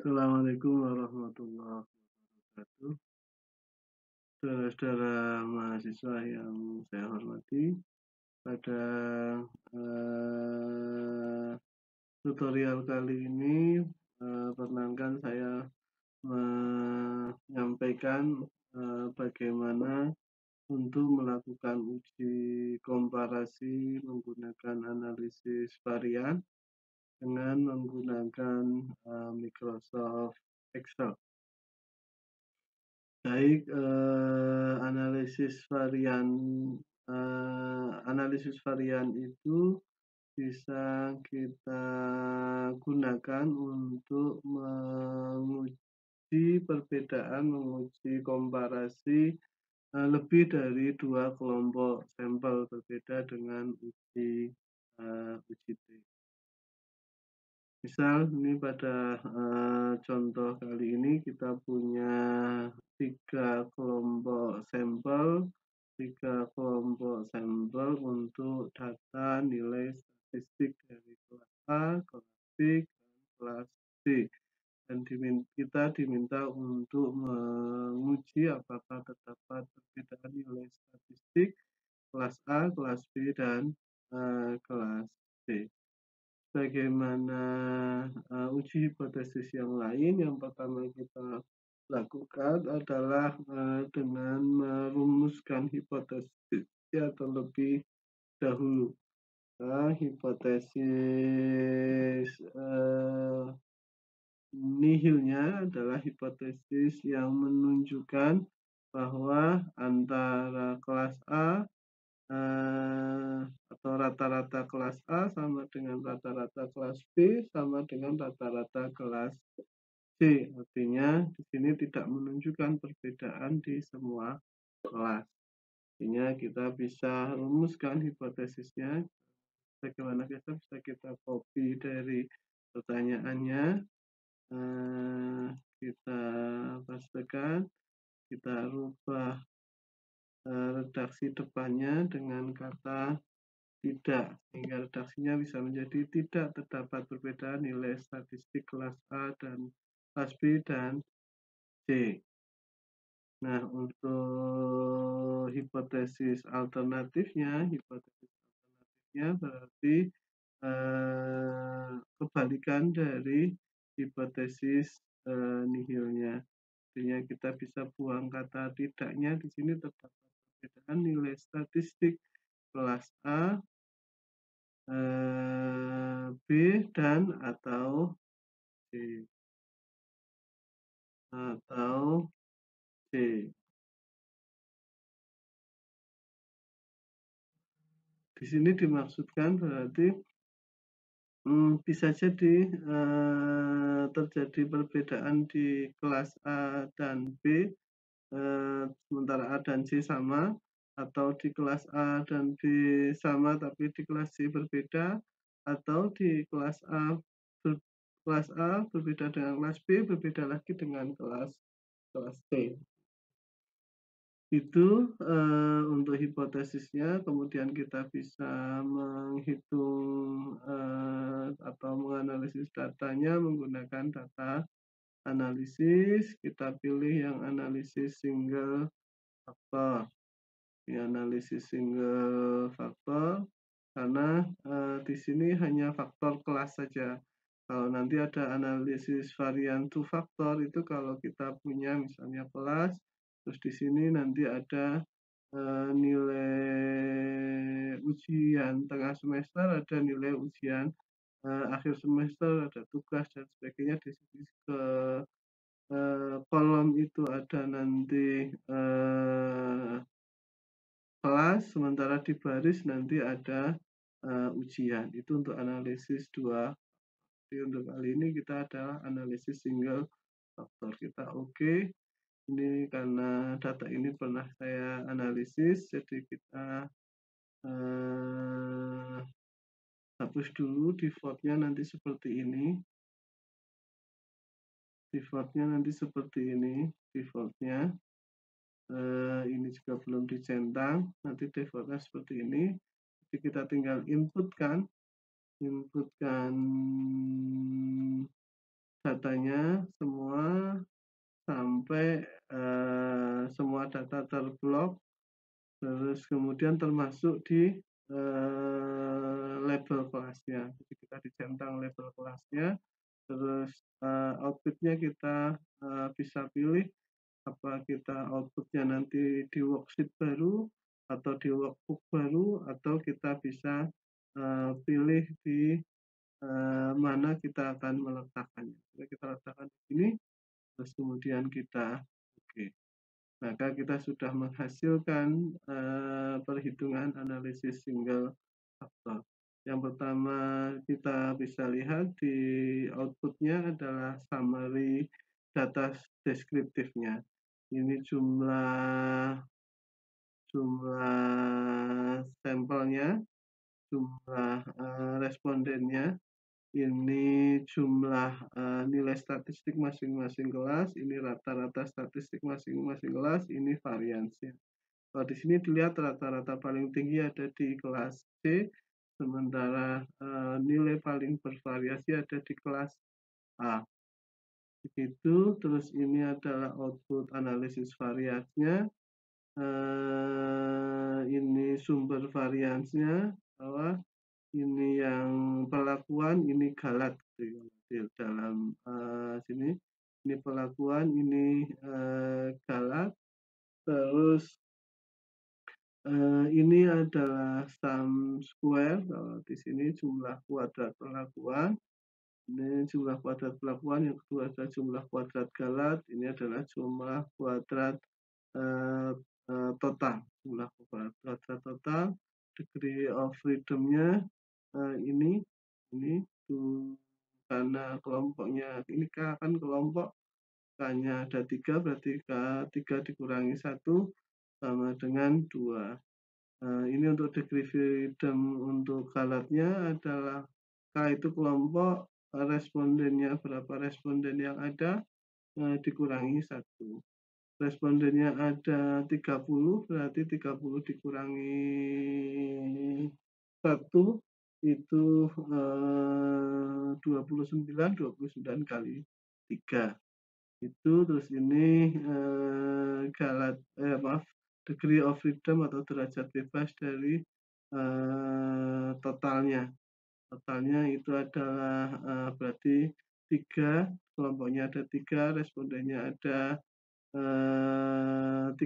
Assalamualaikum warahmatullahi wabarakatuh. Saudara-saudara mahasiswa yang saya hormati, pada tutorial kali ini perkenankan saya menyampaikan bagaimana untuk melakukan uji komparasi menggunakan analisis varian dengan menggunakan Microsoft Excel. Baik, analisis varian itu bisa kita gunakan untuk menguji perbedaan, menguji komparasi lebih dari 2 kelompok sampel berbeda dengan uji T. Misal ini pada contoh kali ini kita punya 3 kelompok sampel untuk data nilai statistik dari kelas A, kelas B, dan kelas C. Dan kita diminta untuk menguji apakah terdapat perbedaan nilai statistik kelas A, kelas B, dan kelas C. Bagaimana uji hipotesis yang lain? Yang pertama kita lakukan adalah dengan merumuskan hipotesisnya terlebih dahulu. Hipotesis nihilnya adalah hipotesis yang menunjukkan bahwa antara kelas A atau rata-rata kelas A sama dengan rata-rata kelas B sama dengan rata-rata kelas C. Artinya di sini tidak menunjukkan perbedaan di semua kelas. Artinya kita bisa rumuskan hipotesisnya. Bagaimana bisa kita copy dari pertanyaannya, kita pastikan, kita rubah redaksi depannya dengan kata tidak, sehingga redaksinya bisa menjadi tidak terdapat perbedaan nilai statistik kelas A dan kelas B dan C. Nah, untuk hipotesis alternatifnya berarti kebalikan dari hipotesis nihilnya. Artinya kita bisa buang kata tidaknya, di sini terdapat perbedaan nilai statistik kelas A, B, dan atau C. Di sini dimaksudkan berarti bisa jadi terjadi perbedaan di kelas A dan B, sementara A dan C sama, atau di kelas A dan B sama tapi di kelas C berbeda, atau di kelas A berbeda dengan kelas B, berbeda lagi dengan kelas C. Itu untuk hipotesisnya. Kemudian kita bisa menghitung atau menganalisis datanya menggunakan data analisis. Kita pilih yang analisis single faktor. Analisis single faktor karena di sini hanya faktor kelas saja. Kalau nanti ada analisis varian two faktor, itu kalau kita punya misalnya kelas, terus di sini nanti ada nilai ujian tengah semester, ada nilai ujian akhir semester, ada tugas dan sebagainya. Di sini ke kolom itu ada nanti kelas, sementara di baris nanti ada ujian. Itu untuk analisis 2. Jadi untuk kali ini kita adalah analisis single faktor. Kita oke. Ini karena data ini pernah saya analisis, jadi kita hapus dulu. Defaultnya nanti seperti ini. Defaultnya ini juga belum dicentang, nanti defaultnya seperti ini. Jadi kita tinggal inputkan datanya semua sampai semua data terblok, terus kemudian termasuk di label kelasnya. Jadi kita dicentang label kelasnya, terus outputnya kita bisa pilih apa kita outputnya nanti di worksheet baru atau di workbook baru, atau kita bisa pilih di mana kita akan meletakkannya. Jadi kita letakkan di sini, terus kemudian kita oke. Maka kita sudah menghasilkan perhitungan analisis single faktor. Yang pertama kita bisa lihat di outputnya adalah summary data deskriptifnya. Ini jumlah sampelnya, jumlah respondennya, ini jumlah nilai statistik masing-masing kelas, ini rata-rata statistik masing-masing kelas, ini variansi. Kalau di sini dilihat rata-rata paling tinggi ada di kelas C, sementara nilai paling bervariasi ada di kelas A. Begitu, terus ini adalah output analisis variasinya. Ini sumber variansinya, bahwa ini yang perlakuan, ini galat di dalam sini. Ini perlakuan, ini galat. Terus ini adalah sum square. Kalau di sini jumlah kuadrat perlakuan. Ini jumlah kuadrat perlakuan. Yang kedua adalah jumlah kuadrat galat. Ini adalah jumlah kuadrat total. Jumlah kuadrat total. Degree of freedom-nya ini karena kelompoknya ini kan kelompok K-nya ada 3, berarti K3 dikurangi 1 sama dengan 2. Ini untuk degree freedom untuk galatnya adalah K itu kelompok, respondennya berapa responden yang ada dikurangi 1. Respondennya ada 30, berarti 30 dikurangi 1 itu 29 kali 3. Itu terus ini degree of freedom atau derajat bebas dari totalnya. Totalnya itu adalah berarti 3, kelompoknya ada 3, respondennya ada 30,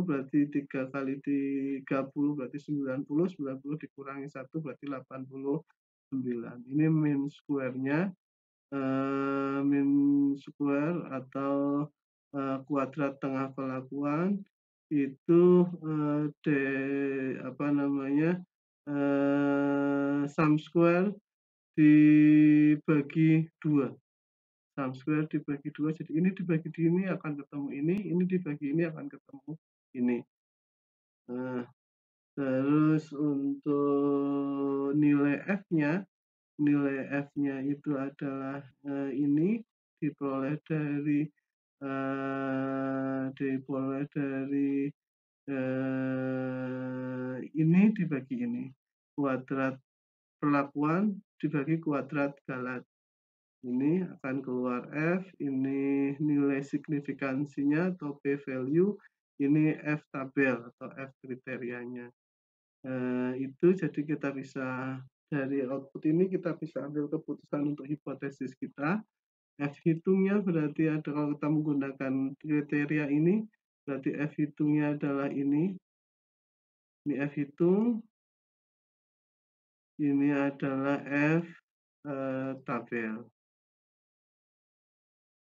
berarti 3 kali 30 berarti 90, 90 dikurangi 1 berarti 89. Ini mean square-nya, mean square atau kuadrat tengah perlakuan itu sum square dibagi 2. Sum square dibagi 2, jadi ini dibagi ini akan ketemu ini dibagi ini akan ketemu ini. Terus untuk nilai F-nya, itu adalah ini diperoleh dari ini dibagi ini. Kuadrat perlakuan dibagi kuadrat galat. Ini akan keluar F, ini nilai signifikansinya atau p-value, ini F tabel atau F kriterianya. Itu jadi kita bisa dari output ini kita bisa ambil keputusan untuk hipotesis kita. F hitungnya berarti ada, kalau kita menggunakan kriteria ini berarti F hitungnya adalah ini F hitung, ini adalah F tabel.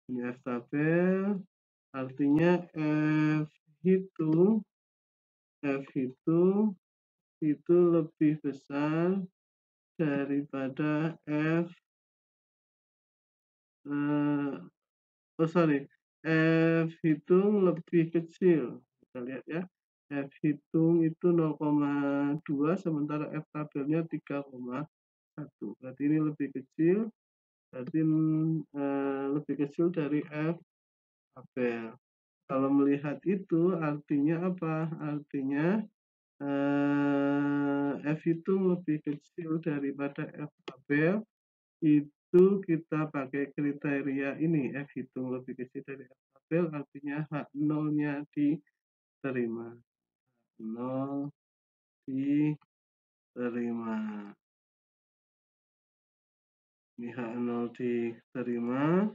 Ini F tabel, artinya F hitung itu lebih besar daripada F F hitung lebih kecil. Kita lihat ya, F hitung itu 0,2 sementara F tabelnya 3,1. Berarti ini lebih kecil, berarti lebih kecil dari F tabel. Kalau melihat itu artinya apa? Artinya F hitung lebih kecil daripada F tabel itu kita pakai kriteria ini, F hitung lebih kecil dari F tabel, artinya H0-nya diterima. 0 diterima. Ini H0 diterima.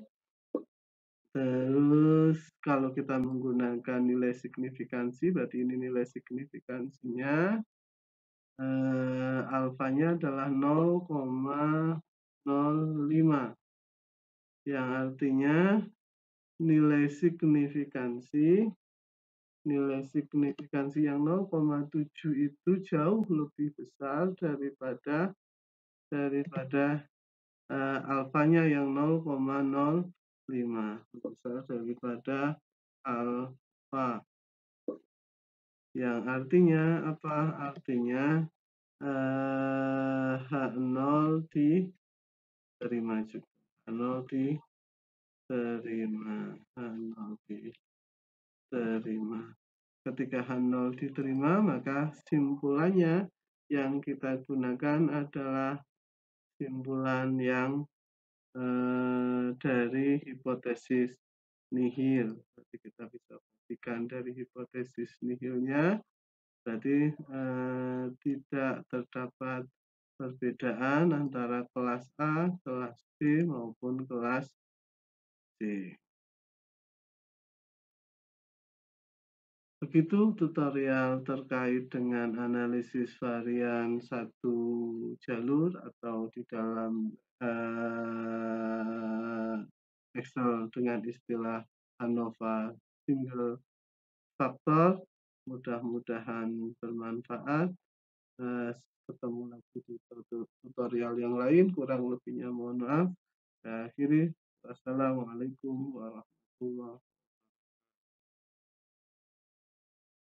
Terus kalau kita menggunakan nilai signifikansi, berarti ini nilai signifikansinya. Alfanya adalah 0,05, yang artinya nilai signifikansi yang 0,7 itu jauh lebih besar daripada alfanya yang 0,05, besar daripada alfa. Yang artinya apa? Artinya H0 diterima juga. H0 diterima. H0 diterima. Ketika H0 diterima, maka simpulannya yang kita gunakan adalah simpulan yang dari hipotesis nihil. Berarti kita bisa buktikan dari hipotesis nihilnya, berarti tidak terdapat perbedaan antara kelas A, kelas B, maupun kelas C. Begitu tutorial terkait dengan analisis varian satu jalur atau di dalam Excel dengan istilah ANOVA single factor. Mudah-mudahan bermanfaat. Ketemu lagi di tutorial yang lain. Kurang lebihnya mohon maaf. Akhiri, wassalamualaikum warahmatullahi wabarakatuh.